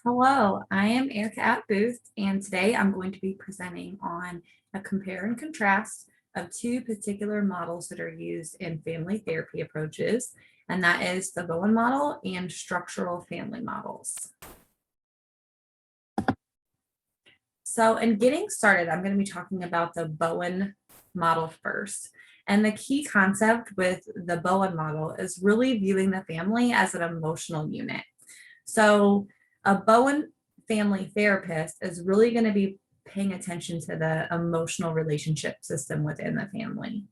Hello, I am Erica AppBooth, and today I'm going to be presenting on a compare and contrast of two particular models that are used in family therapy approaches, and that is the Bowen model and structural family models. So in getting started, I'm going to be talking about the Bowen model first. And the key concept with the Bowen model is really viewing the family as an emotional unit. So a Bowen family therapist is really going to be paying attention to the emotional relationship system within the family.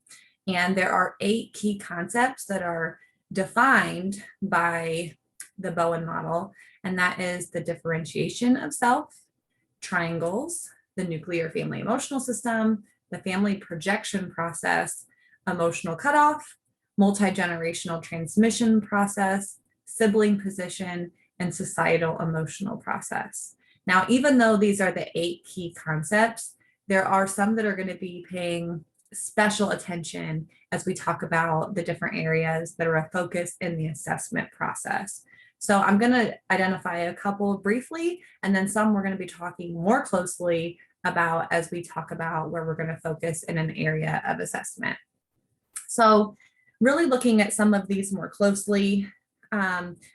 And there are 8 key concepts that are defined by the Bowen model, and that is the differentiation of self, triangles, the nuclear family emotional system, the family projection process, emotional cutoff, multi-generational transmission process, sibling position, and societal emotional process. Now, even though these are the 8 key concepts, there are some that are going to be paying special attention as we talk about the different areas that are a focus in the assessment process. So I'm going to identify a couple briefly, and then some we're going to be talking more closely about as we talk about where we're going to focus in an area of assessment. So really looking at some of these more closely,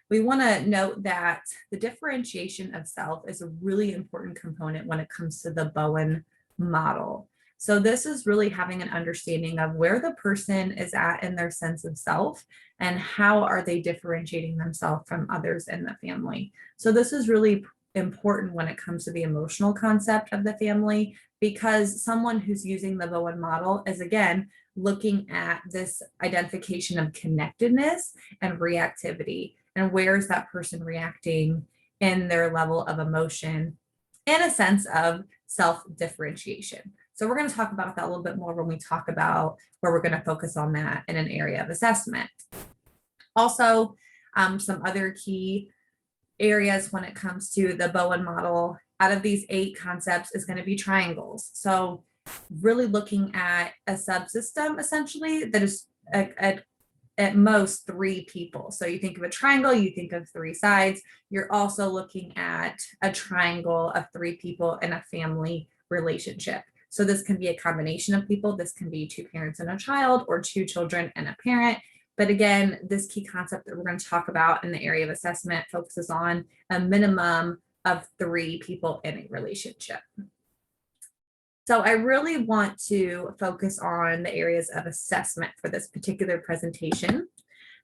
we want to note that the differentiation of self is a really important component when it comes to the Bowen model. So this is really having an understanding of where the person is at in their sense of self and how are they differentiating themselves from others in the family. So this is really important when it comes to the emotional concept of the family, because someone who's using the Bowen model is, again, looking at this identification of connectedness and reactivity, and where is that person reacting in their level of emotion in a sense of self-differentiation. So we're going to talk about that a little bit more when we talk about where we're going to focus on that in an area of assessment. Also, some other key areas when it comes to the Bowen model out of these 8 concepts is going to be triangles. So really looking at a subsystem essentially that is at most 3 people. So you think of a triangle, you think of 3 sides. You're also looking at a triangle of 3 people in a family relationship. So this can be a combination of people. This can be 2 parents and a child, or 2 children and a parent. But again, this key concept that we're going to talk about in the area of assessment focuses on a minimum of 3 people in a relationship. So I really want to focus on the areas of assessment for this particular presentation.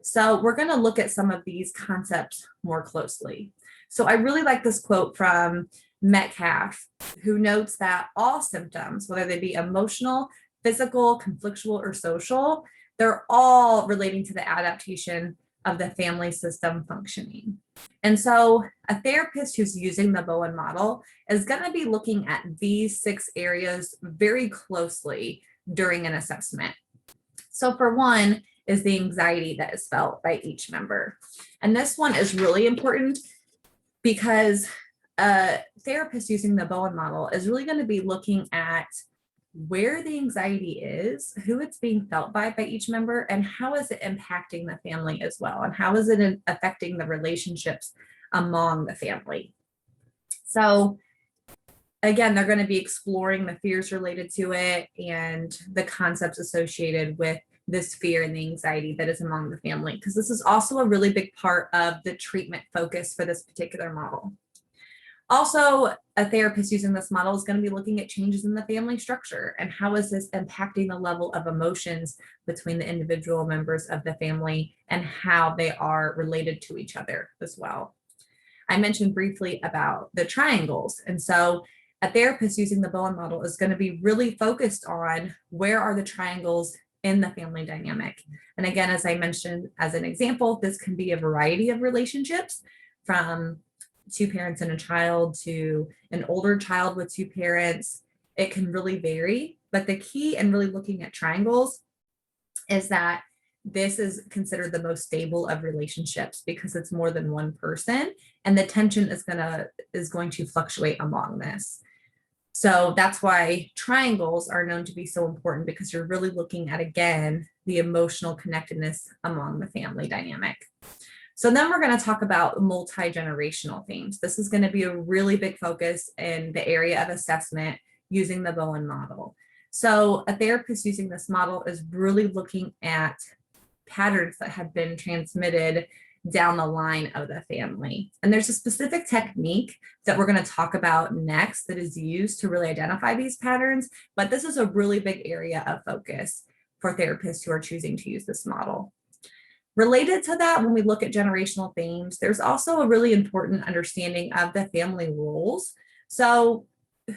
So we're going to look at some of these concepts more closely. So I really like this quote from Metcalf, who notes that all symptoms, whether they be emotional, physical, conflictual, or social, they're all relating to the adaptation of the family system functioning. And so a therapist who's using the Bowen model is going to be looking at these 6 areas very closely during an assessment. So for one is the anxiety that is felt by each member. And this one is really important because a therapist using the Bowen model is really going to be looking at where the anxiety is, who it's being felt by each member, and how is it impacting the family as well, and how is it affecting the relationships among the family. So again, they're going to be exploring the fears related to it and the concepts associated with this fear and the anxiety that is among the family, because this is also a really big part of the treatment focus for this particular model. Also, a therapist using this model is going to be looking at changes in the family structure and how is this impacting the level of emotions between the individual members of the family and how they are related to each other as well. I mentioned briefly about the triangles. And so a therapist using the Bowen model is going to be really focused on where are the triangles in the family dynamic. And again, as I mentioned, as an example, this can be a variety of relationships, from 2 parents and a child to an older child with 2 parents. It can really vary, but the key in really looking at triangles is that this is considered the most stable of relationships because it's more than one person, and the tension is going to fluctuate among this. So that's why triangles are known to be so important, because you're really looking at, again, the emotional connectedness among the family dynamic. So then we're going to talk about multi-generational themes. This is going to be a really big focus in the area of assessment using the Bowen model. So a therapist using this model is really looking at patterns that have been transmitted down the line of the family. And there's a specific technique that we're going to talk about next that is used to really identify these patterns, but this is a really big area of focus for therapists who are choosing to use this model. Related to that, when we look at generational themes, there's also a really important understanding of the family roles. So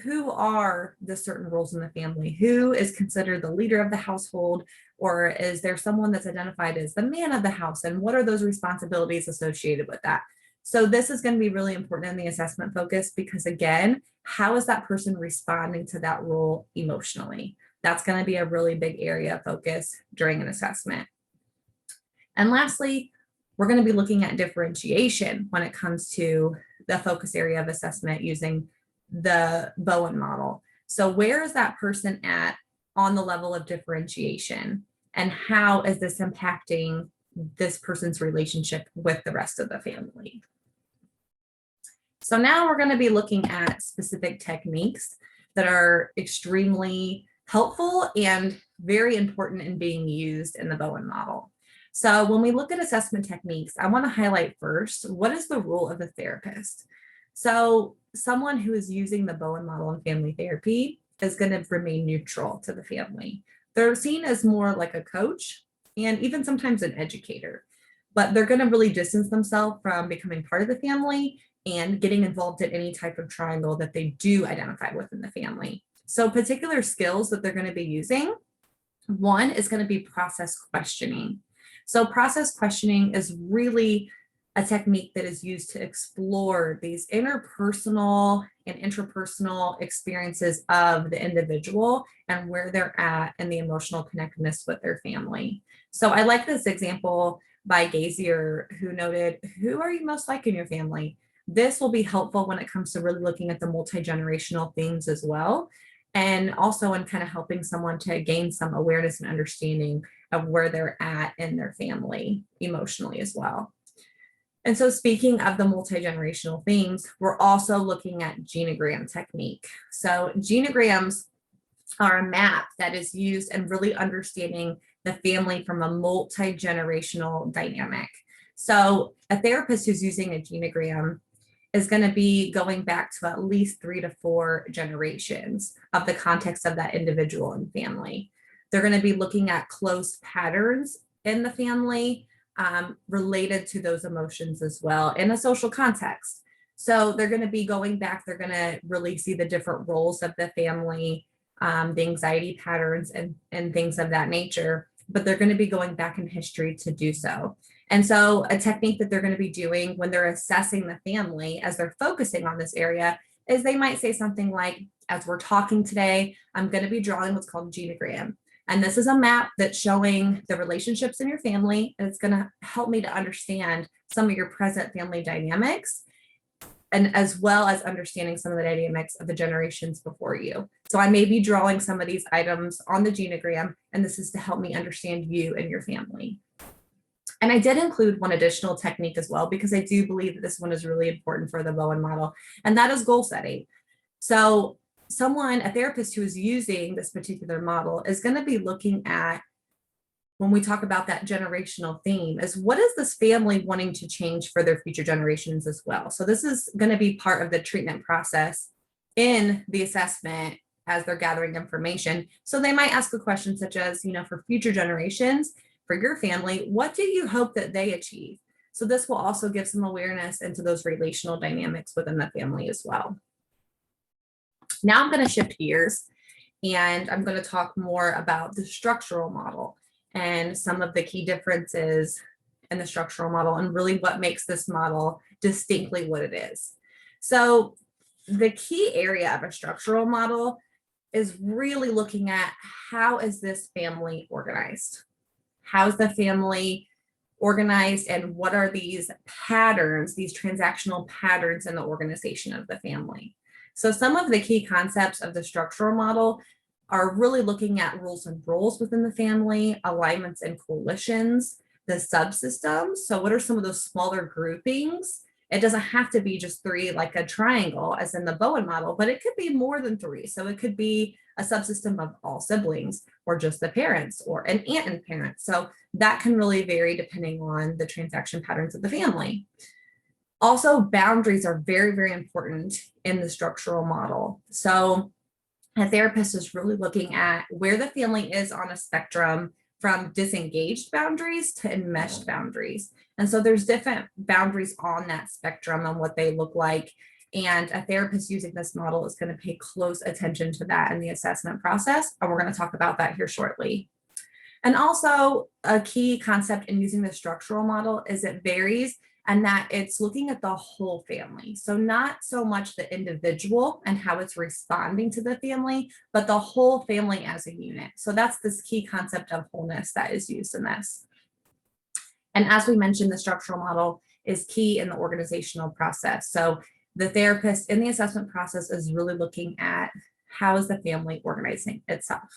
who are the certain roles in the family? Who is considered the leader of the household? Or is there someone that's identified as the man of the house? And what are those responsibilities associated with that? So this is going to be really important in the assessment focus because, again, how is that person responding to that role emotionally? That's going to be a really big area of focus during an assessment. And lastly, we're going to be looking at differentiation when it comes to the focus area of assessment using the Bowen model. So where is that person at on the level of differentiation? And how is this impacting this person's relationship with the rest of the family? So now we're going to be looking at specific techniques that are extremely helpful and very important in being used in the Bowen model. So when we look at assessment techniques, I want to highlight first, what is the role of a therapist? So someone who is using the Bowen model in family therapy is going to remain neutral to the family. They're seen as more like a coach and even sometimes an educator, but they're going to really distance themselves from becoming part of the family and getting involved in any type of triangle that they do identify within the family. So particular skills that they're going to be using, one is going to be process questioning. So process questioning is really a technique that is used to explore these interpersonal and interpersonal experiences of the individual and where they're at and the emotional connectedness with their family. So I like this example by Gazier, who noted, who are you most like in your family? This will be helpful when it comes to really looking at the multi-generational themes as well. And also in kind of helping someone to gain some awareness and understanding of where they're at in their family emotionally as well. And so speaking of the multi-generational themes, we're also looking at genogram technique. So genograms are a map that is used in really understanding the family from a multi-generational dynamic. So a therapist who's using a genogram is going to be going back to at least 3 to 4 generations of the context of that individual and family. They're going to be looking at close patterns in the family related to those emotions as well in a social context. So they're going to be going back, they're going to really see the different roles of the family, the anxiety patterns and things of that nature, but they're going to be going back in history to do so. And so a technique that they're going to be doing when they're assessing the family as they're focusing on this area is they might say something like, as we're talking today, I'm going to be drawing what's called a genogram. And this is a map that's showing the relationships in your family, and it's going to help me to understand some of your present family dynamics, and as well as understanding some of the dynamics of the generations before you. So I may be drawing some of these items on the genogram, and this is to help me understand you and your family. And I did include one additional technique as well, because I do believe that this one is really important for the Bowen model, and that is goal setting. So a therapist who is using this particular model is going to be looking at, when we talk about that generational theme, is what is this family wanting to change for their future generations as well. So this is going to be part of the treatment process in the assessment as they're gathering information. So they might ask a question such as, for future generations, for your family, what do you hope that they achieve? So this will also give some awareness into those relational dynamics within the family as well. Now I'm going to shift gears and I'm going to talk more about the structural model and some of the key differences in the structural model and really what makes this model distinctly what it is. So the key area of a structural model is really looking at, how is this family organized? How is the family organized, and what are these patterns, these transactional patterns in the organization of the family? So some of the key concepts of the structural model are really looking at rules and roles within the family, alignments and coalitions, the subsystems. So what are some of those smaller groupings? It doesn't have to be just three like a triangle as in the Bowen model, but it could be more than three. So it could be a subsystem of all siblings or just the parents or an aunt and parent. So that can really vary depending on the transaction patterns of the family. Also, boundaries are very, very important in the structural model. So a therapist is really looking at where the family is on a spectrum from disengaged boundaries to enmeshed boundaries. And so there's different boundaries on that spectrum and what they look like. And a therapist using this model is going to pay close attention to that in the assessment process. And we're going to talk about that here shortly. And also a key concept in using the structural model is it varies and that it's looking at the whole family. So not so much the individual and how it's responding to the family, but the whole family as a unit. So that's this key concept of wholeness that is used in this. And as we mentioned, the structural model is key in the organizational process. So the therapist in the assessment process is really looking at how is the family organizing itself.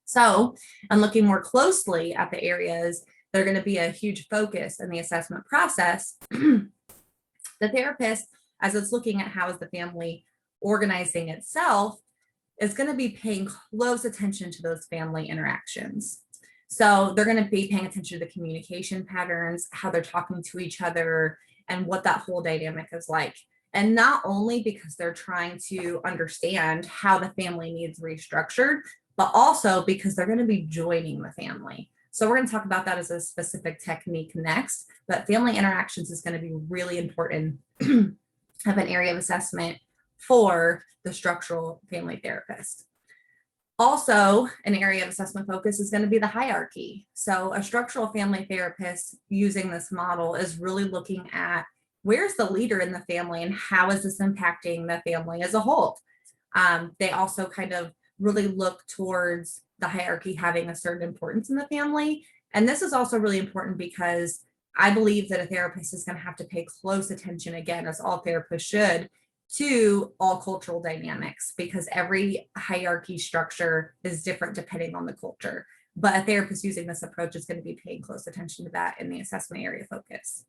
So, and looking more closely at the areas that are going to be a huge focus in the assessment process, the therapist, as it's looking at how is the family organizing itself, is going to be paying close attention to those family interactions. So they're going to be paying attention to the communication patterns, how they're talking to each other, and what that whole dynamic is like. And not only because they're trying to understand how the family needs restructured, but also because they're going to be joining the family. So we're going to talk about that as a specific technique next, but family interactions is going to be really important of an area of assessment for the structural family therapist. Also, an area of assessment focus is going to be the hierarchy. So a structural family therapist using this model is really looking at where's the leader in the family and how is this impacting the family as a whole. They also kind of really look towards the hierarchy having a certain importance in the family. And this is also really important because I believe that a therapist is going to have to pay close attention, again, as all therapists should, to all cultural dynamics, because every hierarchy structure is different depending on the culture. But a therapist using this approach is going to be paying close attention to that in the assessment area focus.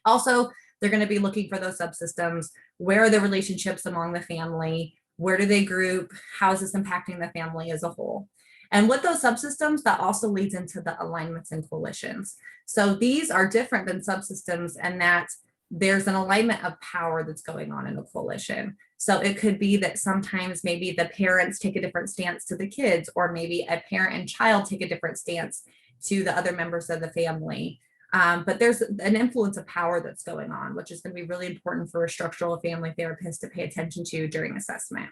Also, they're going to be looking for those subsystems. Where are the relationships among the family? Where do they group? How is this impacting the family as a whole? And with those subsystems, that also leads into the alignments and coalitions. So these are different than subsystems in that there's an alignment of power that's going on in a coalition. So it could be that sometimes maybe the parents take a different stance to the kids, or maybe a parent and child take a different stance to the other members of the family. But there's an influence of power that's going on, which is going to be really important for a structural family therapist to pay attention to during assessment.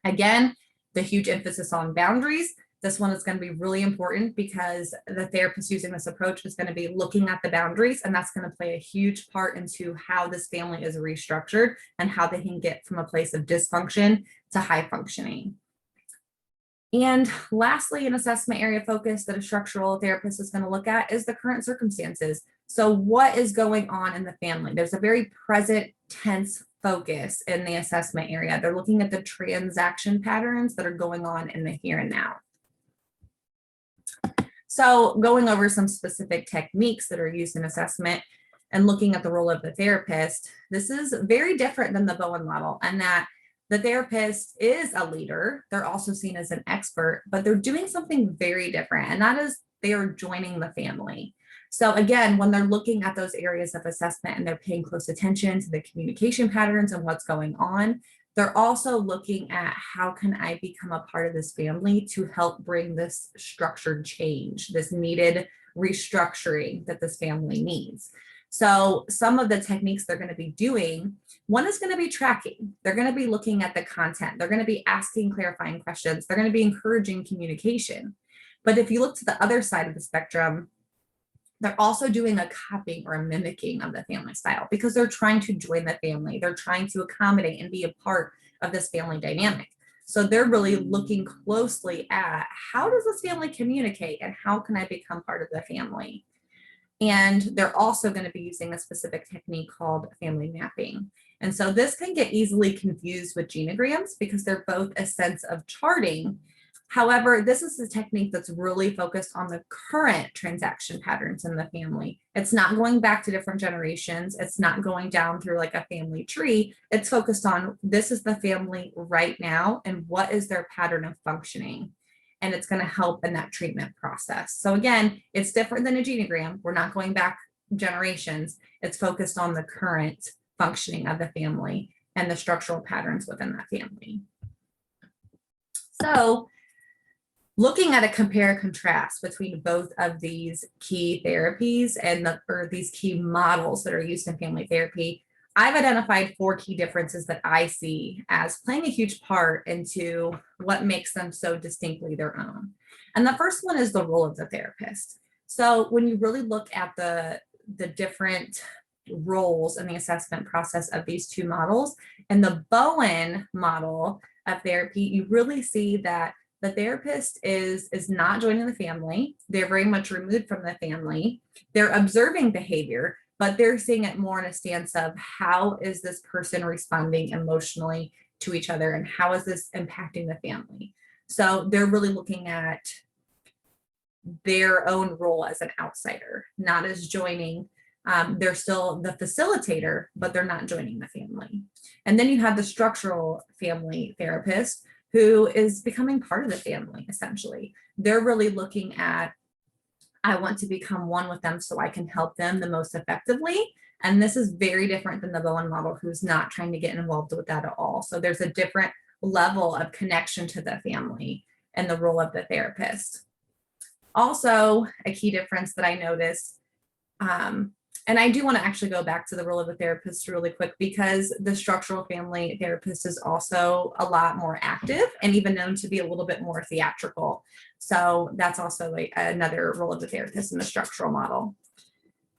Again, the huge emphasis on boundaries. This one is going to be really important because the therapist using this approach is going to be looking at the boundaries, and that's going to play a huge part into how this family is restructured and how they can get from a place of dysfunction to high functioning. And lastly, an assessment area focus that a structural therapist is going to look at is the current circumstances. So what is going on in the family? There's a very present tense focus in the assessment area. They're looking at the transaction patterns that are going on in the here and now. So going over some specific techniques that are used in assessment and looking at the role of the therapist, this is very different than the Bowen model, and that the therapist is a leader. They're also seen as an expert, but they're doing something very different, and that is they are joining the family. So again, when they're looking at those areas of assessment and they're paying close attention to the communication patterns and what's going on, they're also looking at how can I become a part of this family to help bring this structured change, this needed restructuring that this family needs. So some of the techniques they're going to be doing, one is going to be tracking. They're going to be looking at the content. They're going to be asking clarifying questions. They're going to be encouraging communication. But if you look to the other side of the spectrum, they're also doing a copying or a mimicking of the family style because they're trying to join the family. They're trying to accommodate and be a part of this family dynamic. So they're really looking closely at how does this family communicate and how can I become part of the family? And they're also going to be using a specific technique called family mapping. And so this can get easily confused with genograms because they're both a sense of charting, However, this is a technique that's really focused on the current transaction patterns in the family. It's not going back to different generations. It's not going down through like a family tree. It's focused on this is the family right now and what is their pattern of functioning. And it's going to help in that treatment process. So again, it's different than a genogram. We're not going back generations. It's focused on the current functioning of the family and the structural patterns within that family. So looking at a compare and contrast between both of these key therapies and these key models that are used in family therapy, I've identified 4 key differences that I see as playing a huge part into what makes them so distinctly their own. And the first one is the role of the therapist. So when you really look at the different roles in the assessment process of these 2 models, and the Bowen model of therapy, you really see that the therapist is not joining the family. They're very much removed from the family. They're observing behavior, but they're seeing it more in a stance of how is this person responding emotionally to each other and how is this impacting the family? So they're really looking at their own role as an outsider, not as joining. They're still the facilitator, but they're not joining the family. And then you have the structural family therapist who is becoming part of the family, essentially. They're really looking at, I want to become one with them so I can help them the most effectively. And this is very different than the Bowen model, who's not trying to get involved with that at all. So there's a different level of connection to the family and the role of the therapist. Also, a key difference that I noticed, and I do want to actually go back to the role of the therapist really quick, because the structural family therapist is also a lot more active and even known to be a little bit more theatrical. So that's also another role of the therapist in the structural model.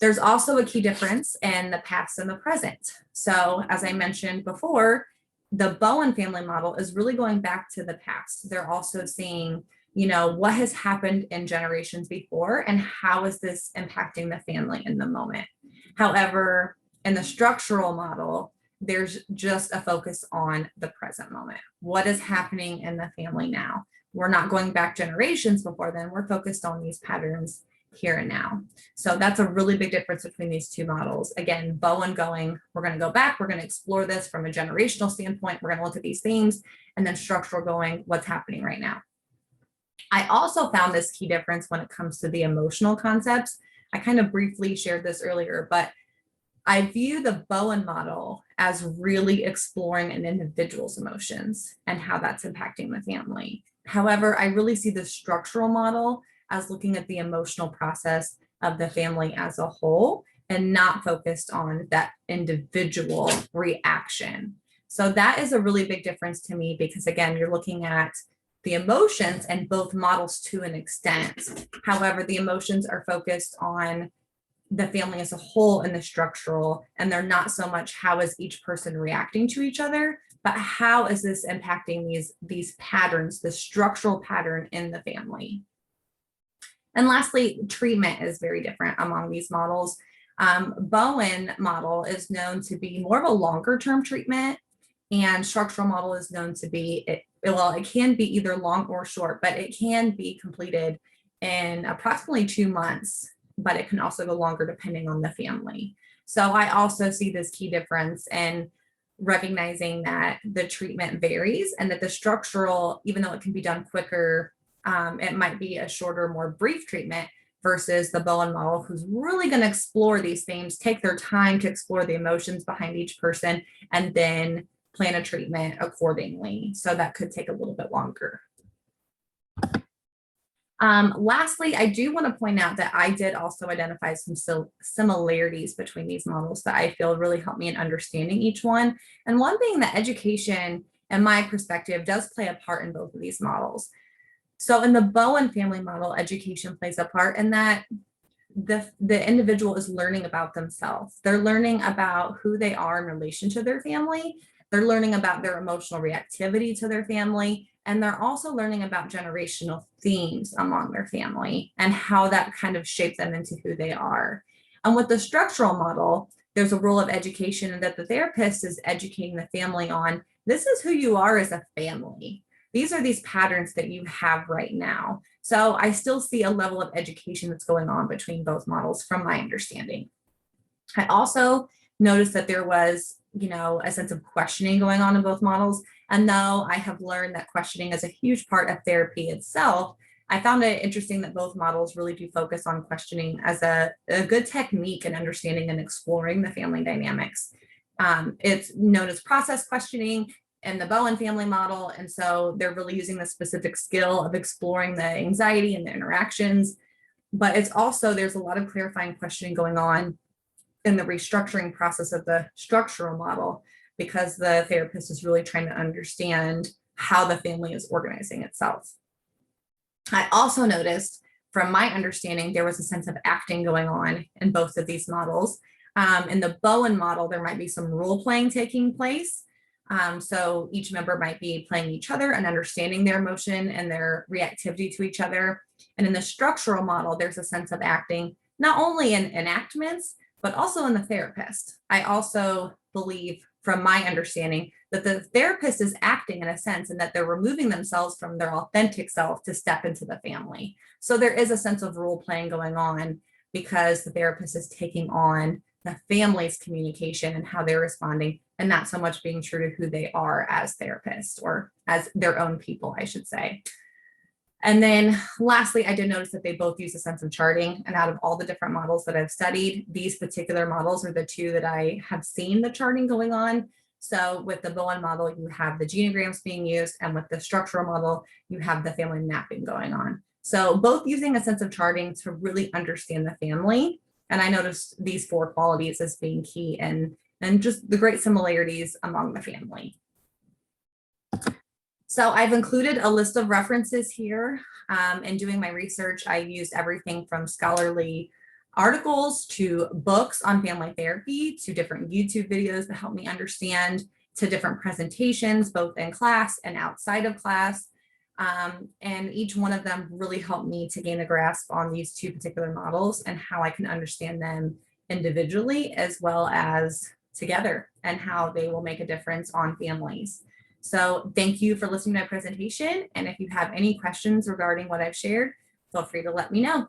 There's also a key difference in the past and the present. So as I mentioned before, the Bowen family model is really going back to the past. They're also seeing, what has happened in generations before and how is this impacting the family in the moment. However, in the structural model, there's just a focus on the present moment. What is happening in the family now? We're not going back generations before then. We're focused on these patterns here and now. So that's a really big difference between these 2 models. Again, Bowen going, we're going to go back, we're going to explore this from a generational standpoint, we're going to look at these themes, and then structural going, what's happening right now. I also found this key difference when it comes to the emotional concepts. I kind of briefly shared this earlier, but I view the Bowen model as really exploring an individual's emotions and how that's impacting the family. However, I really see the structural model as looking at the emotional process of the family as a whole and not focused on that individual reaction. So that is a really big difference to me, because again, you're looking at the emotions and both models to an extent. However, the emotions are focused on the family as a whole in the structural, and they're not so much how is each person reacting to each other, but how is this impacting these patterns, the structural pattern in the family. And lastly, treatment is very different among these models. Bowen model is known to be more of a longer term treatment, and structural model is known to be, it can be either long or short, but it can be completed in approximately 2 months, but it can also go longer depending on the family. So I also see this key difference in recognizing that the treatment varies and that the structural, even though it can be done quicker, it might be a shorter, more brief treatment versus the Bowen model, who's really going to explore these themes, take their time to explore the emotions behind each person, and then plan a treatment accordingly. So that could take a little bit longer. Lastly, I do want to point out that I did also identify some similarities between these models that I feel really helped me in understanding each one. And one being that education, in my perspective, does play a part in both of these models. So in the Bowen family model, education plays a part in that the individual is learning about themselves. They're learning about who they are in relation to their family. They're learning about their emotional reactivity to their family. And they're also learning about generational themes among their family and how that kind of shaped them into who they are. And with the structural model, there's a role of education, and that the therapist is educating the family on, this is who you are as a family. these are these patterns that you have right now. So I still see a level of education that's going on between both models from my understanding. I also noticed that there was, a sense of questioning going on in both models. And though I have learned that questioning is a huge part of therapy itself, I found it interesting that both models really do focus on questioning as a good technique in understanding and exploring the family dynamics. It's known as process questioning in the Bowen family model. And so they're really using the specific skill of exploring the anxiety and the interactions. But it's also, there's a lot of clarifying questioning going on in the restructuring process of the structural model, because the therapist is really trying to understand how the family is organizing itself. I also noticed, from my understanding, there was a sense of acting going on in both of these models. In the Bowen model, there might be some role playing taking place. So each member might be playing each other and understanding their emotion and their reactivity to each other. And in the structural model, there's a sense of acting, not only in enactments, but also in the therapist. I also believe, from my understanding, that the therapist is acting in a sense, and that they're removing themselves from their authentic self to step into the family. So there is a sense of role playing going on, because the therapist is taking on the family's communication and how they're responding, and not so much being true to who they are as therapists, or as their own people, I should say. And then lastly, I did notice that they both use a sense of charting. And out of all the different models that I've studied, these particular models are the two that I have seen the charting going on. So with the Bowen model, you have the genograms being used, and with the structural model, you have the family mapping going on. So both using a sense of charting to really understand the family. And I noticed these 4 qualities as being key, and just the great similarities among the family. So I've included a list of references here. In doing my research, I used everything from scholarly articles to books on family therapy to different YouTube videos that help me understand, to different presentations, both in class and outside of class. And each one of them really helped me to gain a grasp on these 2 particular models and how I can understand them individually as well as together, and how they will make a difference on families. So thank you for listening to my presentation. And if you have any questions regarding what I've shared, feel free to let me know.